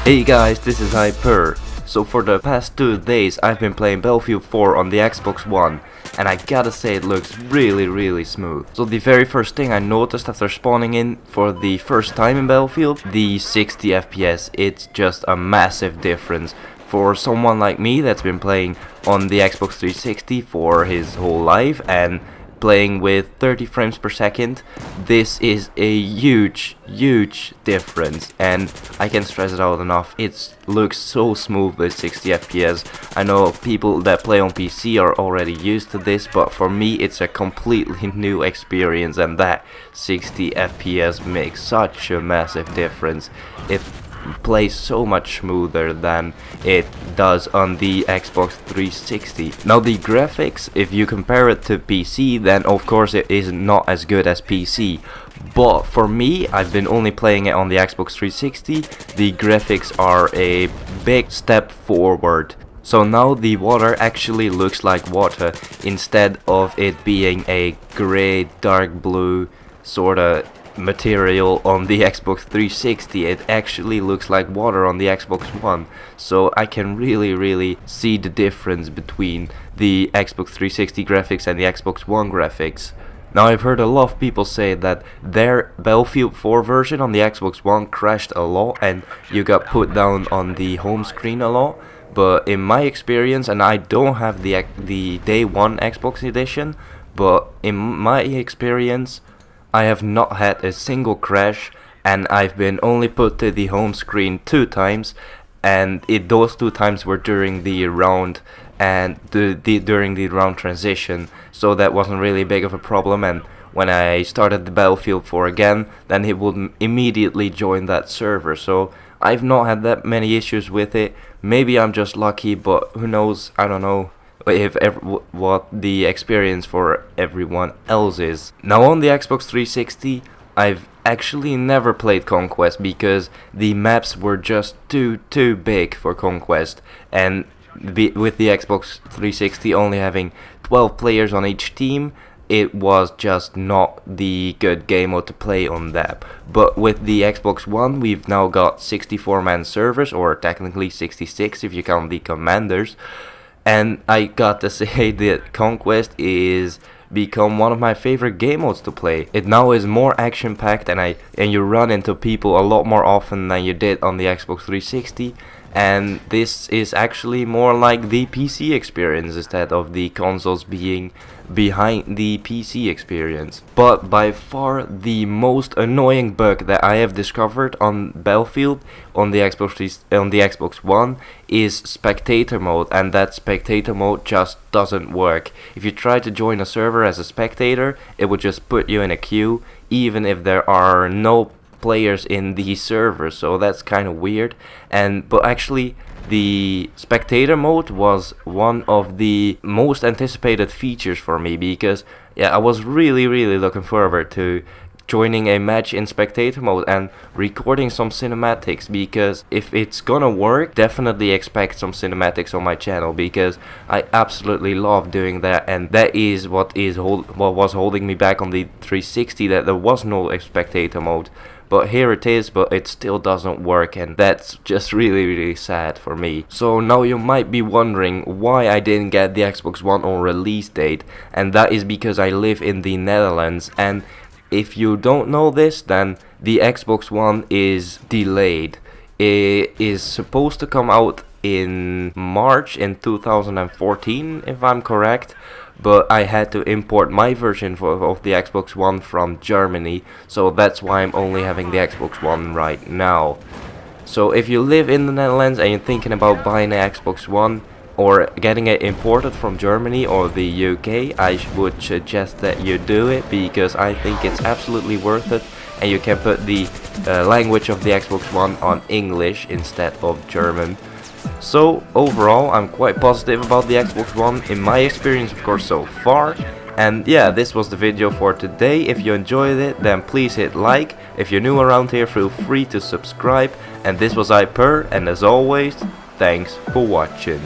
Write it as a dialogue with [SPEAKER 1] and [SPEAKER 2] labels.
[SPEAKER 1] Hey guys, this is Hyper. So for the past 2 days I've been playing Battlefield 4 on the Xbox One, and I gotta say it looks really smooth. So the very first thing I noticed after spawning in for the first time in Battlefield, the 60 FPS, it's just a massive difference. For someone like me that's been playing on the Xbox 360 for his whole life and playing with 30 frames per second, this is a huge difference, and I can't stress it out enough. It looks so smooth with 60 FPS. I know people that play on PC are already used to this, but for me it's a completely new experience, and that 60 FPS makes such a massive difference. It plays so much smoother than it does on the Xbox 360. Now the graphics, if you compare it to PC, then of course it is not as good as PC. But for me, I've been only playing it on the Xbox 360, the graphics are a big step forward. So now the water actually looks like water instead of it being a grey, dark blue sorta material on the Xbox 360. It actually looks like water on the Xbox One, so I can really see the difference between the Xbox 360 graphics and the Xbox One graphics. Now I've heard a lot of people say that their Battlefield 4 version on the Xbox One crashed a lot and you got put down on the home screen a lot, but in my experience, and I don't have the day one Xbox edition, but in my experience I have not had a single crash, and I've been only put to the home screen 2 times, and those 2 times were during the round and during the round transition, so that wasn't really big of a problem. And when I started the Battlefield 4 again, then it would immediately join that server, so I've not had that many issues with it. Maybe I'm just lucky, but who knows, I don't know if what the experience for everyone else is. Now on the Xbox 360, I've actually never played Conquest because the maps were just too big for Conquest, and with the Xbox 360 only having 12 players on each team, it was just not the good game mode to play on that. But with the Xbox One, we've now got 64-man servers, or technically 66 if you count the commanders. And I got to say that Conquest is become one of my favorite game modes to play. It now is more action packed, and you run into people a lot more often than you did on the Xbox 360. And this is actually more like the PC experience instead of the consoles being behind the PC experience. But by far the most annoying bug that I have discovered on Battlefield on the Xbox One is spectator mode, and that spectator mode just doesn't work. If you try to join a server as a spectator, it would just put you in a queue even if there are no players in the server, so that's kind of weird. But actually the spectator mode was one of the most anticipated features for me, because I was really looking forward to joining a match in spectator mode and recording some cinematics, because if it's gonna work, definitely expect some cinematics on my channel, because I absolutely love doing that, and that is what was holding me back on the 360, that there was no spectator mode. But here it is, but it still doesn't work, and that's just really sad for me. So now you might be wondering why I didn't get the Xbox One on release date, and that is because I live in the Netherlands, and if you don't know this, then the Xbox One is delayed. It is supposed to come out in March in 2014, if I'm correct, but I had to import my version of the Xbox One from Germany, so that's why I'm only having the Xbox One right now. So if you live in the Netherlands and you're thinking about buying an Xbox One or getting it imported from Germany or the UK, I would suggest that you do it, because I think it's absolutely worth it, and you can put the language of the Xbox One on English instead of German. So overall, I'm quite positive about the Xbox One, in my experience of course so far. And yeah, this was the video for today. If you enjoyed it, then please hit like. If you're new around here, feel free to subscribe. And this was Hyper, and as always, thanks for watching.